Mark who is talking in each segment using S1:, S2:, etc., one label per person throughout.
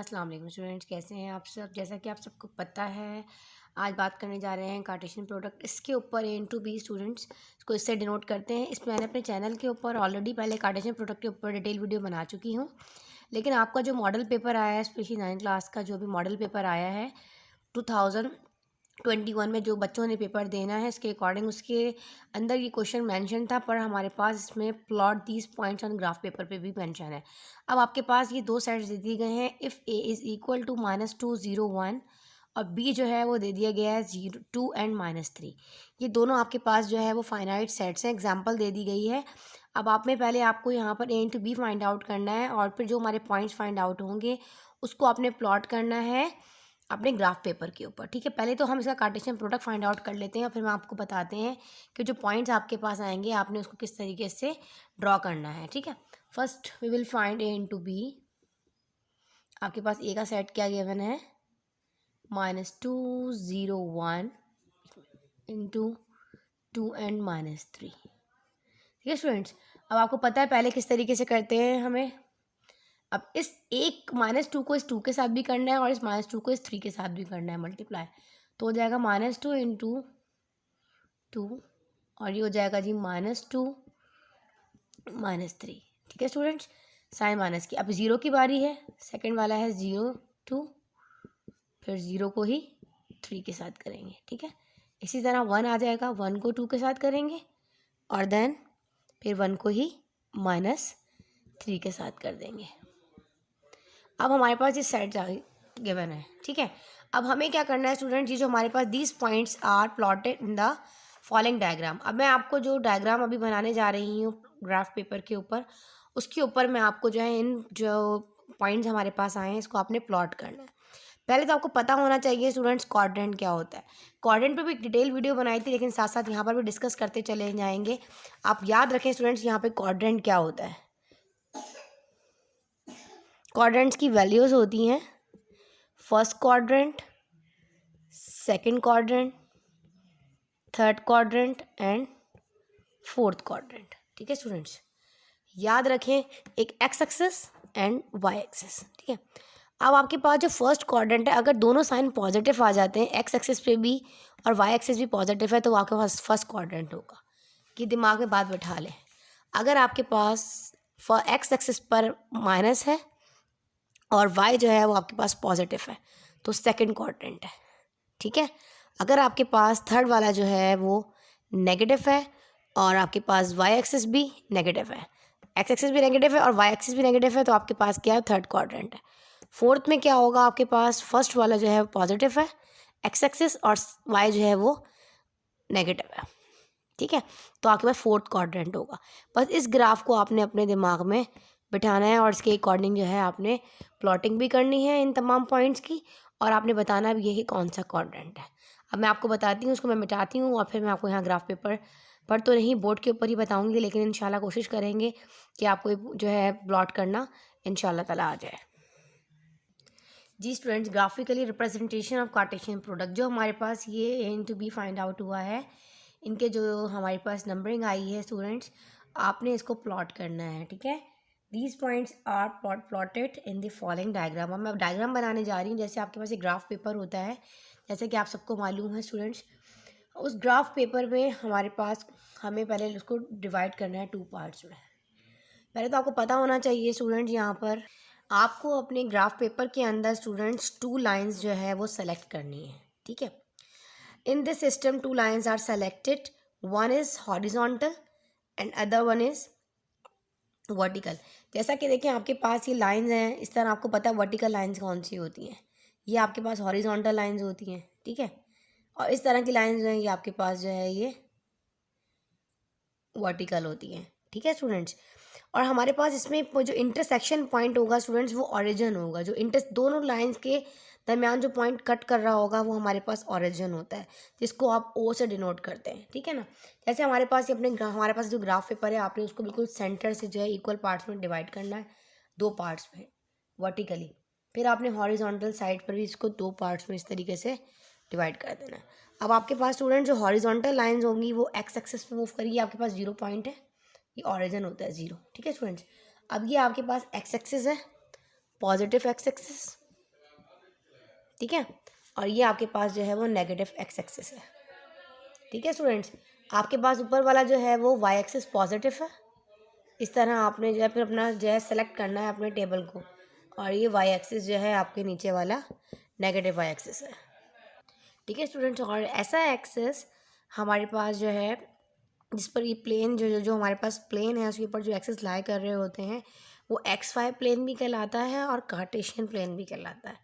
S1: अस्सलाम वालेकुम स्टूडेंट्स, कैसे हैं आप सब। जैसा कि आप सबको पता है, आज बात करने जा रहे हैं कार्टेशियन प्रोडक्ट। इसके ऊपर ए टू बी स्टूडेंट्स को इससे डिनोट करते हैं। इसमें मैंने अपने चैनल के ऊपर ऑलरेडी पहले कार्टेशियन प्रोडक्ट के ऊपर डिटेल वीडियो बना चुकी हूँ, लेकिन आपका जो मॉडल पेपर आया है, स्पेशली 9th क्लास का जो भी मॉडल पेपर आया है 2021 में, जो बच्चों ने पेपर देना है, इसके अकॉर्डिंग उसके अंदर ये क्वेश्चन मेंशन था, पर हमारे पास इसमें plot 30 points on graph paper पे भी मेंशन है। अब आपके पास ये दो सेट्स दे दिए गए हैं, if A is equal to -2 0 1 और बी जो है वो दे दिया गया है 0 2 एंड -3। ये दोनों आपके पास जो है वो फाइनाइट सेट्स हैं, एग्जांपल दे दी गई है। अब आप में पहले आपको यहाँ पर ए इंटू बी फाइंड आउट करना है, और फिर जो हमारे पॉइंट्स फाइंड आउट होंगे उसको आपने प्लॉट करना है अपने ग्राफ पेपर के ऊपर। ठीक है, पहले तो हम इसका कार्टेशियन प्रोडक्ट फाइंड आउट कर लेते हैं, और फिर हम आपको बताते हैं कि जो पॉइंट्स आपके पास आएंगे आपने उसको किस तरीके से ड्रॉ करना है। ठीक है, first we will find A into B. आपके पास ए का सेट क्या गिवन है, -2 0 1 इंटू 2 एंड -3। ठीक है स्टूडेंट्स, अब आपको पता है पहले किस तरीके से करते हैं हमें। अब इस एक -2 को इस 2 के साथ भी करना है, और इस -2 को इस 3 के साथ भी करना है मल्टीप्लाई, तो हो जाएगा -2 इंटू 2, और ये हो जाएगा जी -2 -3। ठीक है स्टूडेंट्स, साइन माइनस की। अब 0 की बारी है, सेकंड वाला है 0 2, फिर 0 को ही 3 के साथ करेंगे। ठीक है, इसी तरह 1 आ जाएगा, 1 को 2 के साथ करेंगे, और देन फिर 1 को ही -3 के साथ कर देंगे। अब हमारे पास ये सेट गिवन है। ठीक है, अब हमें क्या करना है स्टूडेंट जी, जो हमारे पास these points are plotted in the following diagram. अब मैं आपको जो डायग्राम अभी बनाने जा रही हूँ ग्राफ पेपर के ऊपर, उसके ऊपर मैं आपको जो है इन जो पॉइंट्स हमारे पास आए हैं इसको आपने प्लॉट करना है। पहले तो आपको पता होना चाहिए स्टूडेंट्स क्वाड्रेंट क्या होता है। क्वाड्रेंट पे भी डिटेल वीडियो बनाई थी, लेकिन साथ साथ यहाँ पर भी डिस्कस करते चले जाएंगे। आप याद रखें स्टूडेंट्स, यहाँ पे क्वाड्रेंट क्या होता है। क्वाड्रेंट्स की वैल्यूज़ होती हैं first quadrant, second quadrant, third quadrant and fourth quadrant. ठीक है स्टूडेंट्स, याद रखें एक X axis and Y axis. ठीक है, अब आपके पास जो फर्स्ट क्वाड्रेंट है, अगर दोनों साइन पॉजिटिव आ जाते हैं, एक्स एक्सिस पे भी और वाई एक्सिस भी पॉजिटिव है, तो आपके पास फर्स्ट क्वाड्रेंट होगा। कि दिमाग में बात बैठा लें, अगर आपके पास एक्स एक्सिस पर माइनस है और y जो है वो आपके पास पॉजिटिव है, तो सेकंड क्वाड्रेंट है। ठीक है, अगर आपके पास थर्ड वाला जो है वो नेगेटिव है और आपके पास y एक्सिस भी नेगेटिव है, x एक्सिस भी नेगेटिव है और y एक्सिस भी नेगेटिव है, तो आपके पास क्या है, थर्ड क्वाड्रेंट है। फोर्थ में क्या होगा, आपके पास फर्स्ट वाला जो है पॉजिटिव है x एक्सिस, और y जो है वो नेगेटिव है। ठीक है, तो आपके पास फोर्थ क्वाड्रेंट होगा। बस इस ग्राफ को आपने अपने दिमाग में बिठाना है, और इसके अकॉर्डिंग जो है आपने प्लॉटिंग भी करनी है इन तमाम पॉइंट्स की, और आपने बताना भी है कि कौन सा क्वाड्रेंट है। अब मैं आपको बताती हूँ, उसको मैं मिटाती हूँ, और फिर मैं आपको यहाँ ग्राफ पेपर पर तो नहीं, बोर्ड के ऊपर ही बताऊँगी, लेकिन इंशाल्लाह कोशिश करेंगे कि आपको जो है प्लॉट करना इंशाल्लाह ताला आ जाए। जी students, graphically representation of Cartesian product, जो हमारे पास ये A into B find out हुआ है, इनके जो हमारे पास नंबरिंग आई है स्टूडेंट्स, आपने इसको प्लॉट करना है। ठीक है, these points are plotted in the following diagram. अब मैं डायग्राम बनाने जा रही हूँ। जैसे आपके पास एक ग्राफ पेपर होता है, जैसे कि आप सबको मालूम है स्टूडेंट्स, उस ग्राफ पेपर में हमारे पास हमें पहले उसको डिवाइड करना है 2 पार्ट्स में। पहले तो आपको पता होना चाहिए स्टूडेंट्स, यहाँ पर आपको अपने ग्राफ पेपर के अंदर स्टूडेंट्स 2 लाइन्स जो है वो सेलेक्ट करनी है। ठीक है, in this system 2 lines are selected, one is horizontal and other one is vertical। जैसा कि देखें आपके पास ये लाइंस हैं, इस तरह आपको पता है वर्टिकल लाइंस कौन सी होती हैं, ये आपके पास हॉरिजॉन्टल लाइंस होती हैं। ठीक है, और इस तरह की लाइंस जो हैं ये आपके पास जो है ये वर्टिकल होती हैं। ठीक है स्टूडेंट्स, और हमारे पास इसमें जो इंटरसेक्शन पॉइंट होगा स्टूडेंट्स वो ओरिजिन होगा। जो दोनों लाइंस के दरमियान जो पॉइंट कट कर रहा होगा वो हमारे पास ओरिजिन होता है, जिसको आप ओ से डिनोट करते हैं। ठीक है ना, जैसे हमारे पास हमारे पास जो ग्राफ पेपर है, आपने उसको बिल्कुल सेंटर से जो है इक्वल पार्ट्स में डिवाइड करना है, 2 पार्ट्स में वर्टिकली, फिर आपने हॉरिजॉन्टल साइड पर भी इसको 2 पार्ट्स में इस तरीके से डिवाइड कर देना है। अब आपके पास स्टूडेंट जो हॉरिजॉन्टल लाइंस होंगी वो एक्स एक्सिस पे मूव करिए, आपके पास 0 पॉइंट है, ये ओरिजिन होता है 0। ठीक है स्टूडेंट्स, अब ये आपके पास एक्स एक्सिस है, पॉजिटिव एक्स एक्सिस, ठीक है। और ये आपके पास जो है वो नेगेटिव एक्स एक्सिस है, ठीक है स्टूडेंट्स। आपके पास ऊपर वाला जो है वो वाई एक्सिस पॉजिटिव है। इस तरह आपने जो है फिर अपना जो है सेलेक्ट करना है अपने टेबल को, और ये वाई एक्सिस जो है आपके नीचे वाला नेगेटिव वाई एक्सिस है, ठीक है स्टूडेंट्स। और ऐसा एक्सिस हमारे पास जो है जिस पर ये प्लेन जो हमारे पास प्लेन है उसके ऊपर जो एक्सिस लाई कर रहे होते हैं वो एक्स वाई प्लेन भी कहलाता है और कार्टेशियन प्लेन भी कहलाता है।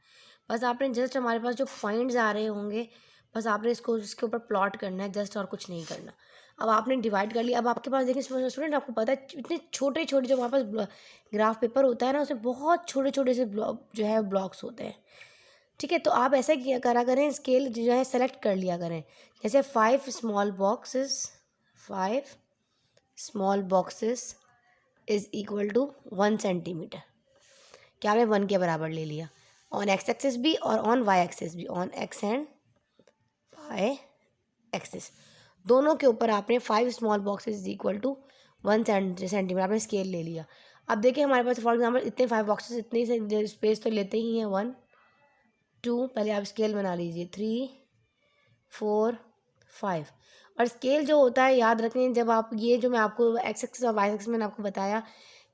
S1: बस आपने जस्ट हमारे पास जो पॉइंट्स आ रहे होंगे बस आपने इसके ऊपर प्लॉट करना है जस्ट, और कुछ नहीं करना। अब आपने डिवाइड कर लिया। अब आपके पास देखिए स्टूडेंट, आपको पता है इतने छोटे छोटे जो हमारे पास ग्राफ पेपर होता है ना उसमें बहुत छोटे छोटे से जो है ब्लॉक्स होते हैं, ठीक है। तो आप ऐसा किया करा करें, स्केल जो है सेलेक्ट कर लिया करें। जैसे 5 small boxes is equal to 1 centimetre. क्या आपने 1 के बराबर ले लिया ऑन एक्स एक्सिस भी और ऑन वाई एक्सिस भी, on X and Y axis दोनों के ऊपर आपने 5 small boxes is equal to 1 centimetre आपने स्केल ले लिया। अब देखिए हमारे पास फॉर एग्जांपल इतने 5 बॉक्सेस इतने से स्पेस तो लेते ही हैं, 1 2, पहले आप स्केल बना लीजिए, 3 4 5। और स्केल जो होता है याद रखें, जब आप ये जो मैं आपको एक्स एक्सिस और वाई एक्सिस मैंने आपको बताया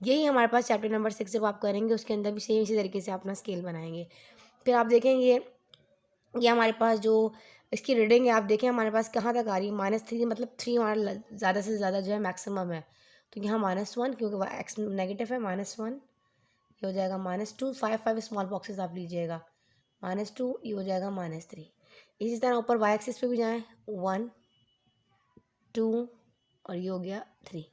S1: यही हमारे पास चैप्टर नंबर 6 जब आप करेंगे उसके अंदर भी सेम इसी तरीके से अपना स्केल बनाएंगे। फिर आप देखेंगे ये हमारे पास जो इसकी रीडिंग है आप देखें हमारे पास कहाँ तक आ रही है, -3, मतलब 3 हमारा ज़्यादा से ज़्यादा जो है मैक्सिमम है। तो यहाँ -1 क्योंकि एक्स नेगेटिव है, -1 ये हो जाएगा, -2 5 स्मॉल बॉक्सेस आप लीजिएगा, -2 ये हो जाएगा -3। इसी तरह ऊपर वाई एक्सिस पे भी जाएँ, 1 2 और ये हो गया 3।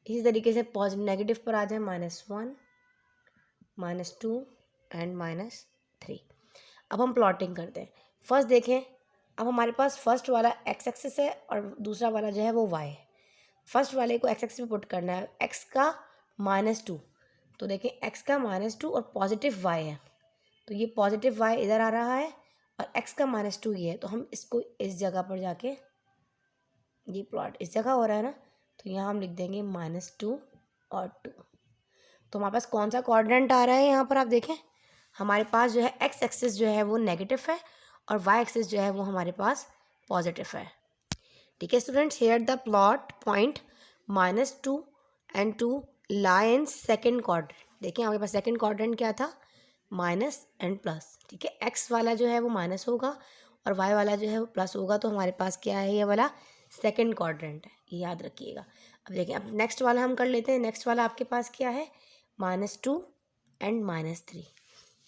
S1: इसी तरीके से पॉजिटिव नेगेटिव पर आ जाए, -1 -2 एंड -3। अब हम प्लॉटिंग करते हैं। फर्स्ट देखें, अब हमारे पास फर्स्ट वाला एक्स एक्सिस है और दूसरा वाला जो है वो वाई है। फर्स्ट वाले को एक्स एक्सिस पे पुट करना है, एक्स का -2, तो देखें एक्स का -2 और पॉजिटिव वाई है, तो ये पॉजिटिव वाई इधर आ रहा है और एक्स का -2 ये है, तो हम इसको इस जगह पर जाके, ये प्लॉट इस जगह हो रहा है ना, तो यहाँ हम लिख देंगे -2 और 2। तो हमारे पास कौन सा क्वाड्रेंट आ रहा है यहाँ पर आप देखें, हमारे पास जो है एक्स एक्सिस जो है वो नेगेटिव है और वाई एक्सिस जो है वो हमारे पास पॉजिटिव है, ठीक है students. Here the plot point -2 and 2 lie in second quadrant. देखिए हमारे पास सेकेंड क्वाड्रेंट क्या था, माइनस एंड प्लस, ठीक है। एक्स वाला जो है वो माइनस होगा और वाई वाला जो है वो प्लस होगा, तो हमारे पास क्या है, ये वाला सेकेंड क्वाड्रेंट है, ये याद रखिएगा। अब देखिए अब नेक्स्ट वाला हम कर लेते हैं। नेक्स्ट वाला आपके पास क्या है, -2 एंड -3,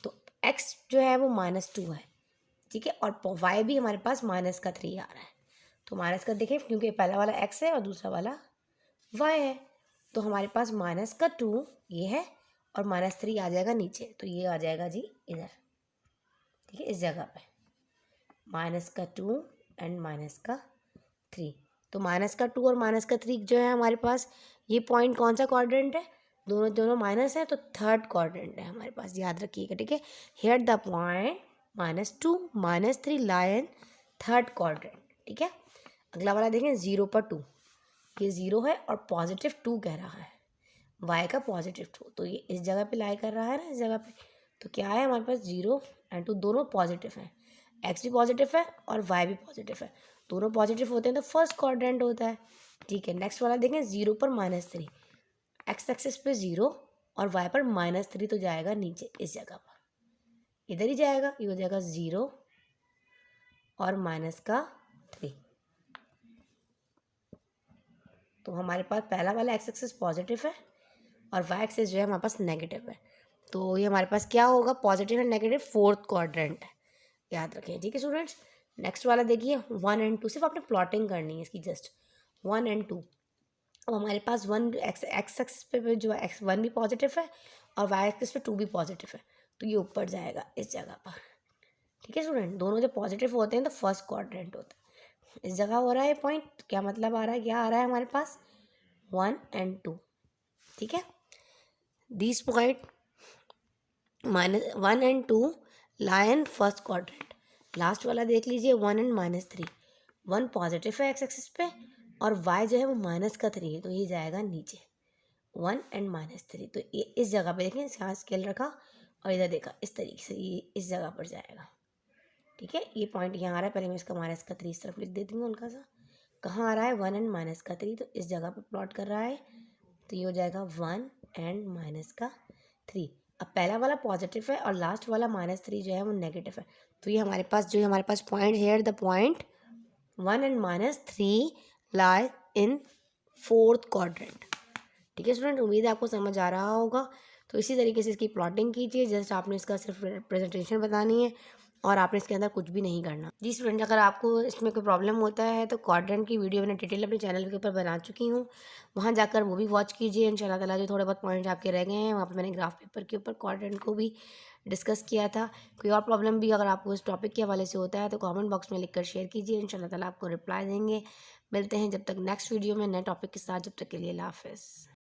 S1: तो एक्स जो है वो -2 है, ठीक है, और वाई भी हमारे पास -3 आ रहा है। तो माइनस का देखिए क्योंकि पहला वाला एक्स है और दूसरा वाला वाई है, तो हमारे पास -2 ये है और -3 आ जाएगा नीचे, तो ये आ जाएगा जी इधर, ठीक है, इस जगह पे -2 एंड -3। तो -2 और -3 जो है हमारे पास, ये पॉइंट कौन सा क्वाड्रेंट है, दोनों माइनस है, तो थर्ड क्वाड्रेंट है हमारे पास, याद रखिएगा, ठीक है। Here the point -2 -3 lie in third quadrant, ठीक है। अगला वाला देखें, 0 पर 2, ये 0 है और +2 कह रहा है, y का +2, तो ये इस जगह पे लाई कर रहा है ना, इस जगह पे, तो क्या है हमारे पास 0 एंड 2 दोनों पॉजिटिव हैं, x भी पॉजिटिव है और y भी पॉजिटिव है, दोनों पॉजिटिव होते हैं तो फर्स्ट क्वाड्रेंट होता है, ठीक है। नेक्स्ट वाला देखें, 0 पर -3, एक्स एक्सिस पे 0 और y पर -3, तो जाएगा नीचे इस जगह पर, इधर ही जाएगा, ये हो जाएगा 0 और -3। तो हमारे पास पहला वाला एक्स एक्सिस पॉजिटिव है और वाई एक्सिस जो है हमारे पास नेगेटिव है, तो ये हमारे पास क्या होगा, positive and negative fourth quadrant है, याद रखें, ठीक है स्टूडेंट्स। नेक्स्ट वाला देखिए 1 एंड 2, सिर्फ आपने प्लॉटिंग करनी है इसकी, जस्ट 1 एंड 2। अब हमारे पास 1 एक्स एक्सिस पे जो एक्स 1 भी पॉजिटिव है और वाई एक्सिस पे 2 भी पॉजिटिव है, तो ये ऊपर जाएगा इस जगह पर, ठीक है स्टूडेंट। दोनों जब पॉजिटिव होते हैं तो फर्स्ट क्वाड्रेंट होता है, इस जगह हो रहा है पॉइंट, क्या मतलब आ रहा है, क्या आ रहा है हमारे पास 1 एंड 2, ठीक है। This point -1 and 2 lie in first quadrant. Last वाला देख लीजिए 1 एंड -3, 1 पॉजिटिव है एक्स एक्सिस पे और y जो है वो -3 है, तो ये जाएगा नीचे 1 एंड -3, तो ये इस जगह पे देखें, यहाँ स्केल रखा और इधर देखा, इस तरीके से ये इस जगह पर जाएगा, ठीक है, ये पॉइंट यहाँ आ रहा है, पहले मैं इसका माइनस का 3 इस तरफ लिख देती हूँ हल्का सा। कहाँ आ रहा है 1 एंड माइनस का 3, तो इस जगह पे प्लॉट कर रहा है, तो ये हो जाएगा 1 एंड माइनस का 3। अब पहला वाला पॉजिटिव है और लास्ट वाला -3 जो है वो नेगेटिव है, तो ये हमारे पास जो हमारे पास point here the point 1 and -3 lie in 4th quadrant. ठीक है स्टूडेंट, उम्मीद है आपको समझ आ रहा होगा। तो इसी तरीके से इसकी प्लॉटिंग कीजिए, जस्ट आपने इसका सिर्फ प्रेजेंटेशन बतानी है और आपने इसके अंदर कुछ भी नहीं करना। जी स्टूडेंट, अगर आपको इसमें कोई प्रॉब्लम होता है तो क्वाड्रेंट की वीडियो मैंने डिटेल अपने चैनल के ऊपर बना चुकी हूँ, वहाँ जाकर वो भी वॉच कीजिए। इंशाल्लाह ताला जो थोड़े बहुत पॉइंट्स आपके रह गए हैं वहाँ पर मैंने ग्राफ पेपर के ऊपर क्वाड्रेंट को भी डिस्कस किया था। कोई और प्रॉब्लम भी अगर आपको इस टॉपिक के हवाले से होता है तो कमेंट बॉक्स में लिखकर शेयर कीजिए, इंशाल्लाह ताला आपको रिप्लाई देंगे। मिलते हैं जब तक नेक्स्ट वीडियो में नए टॉपिक के साथ, जब तक के लिए अल्लाह हाफ़िज़।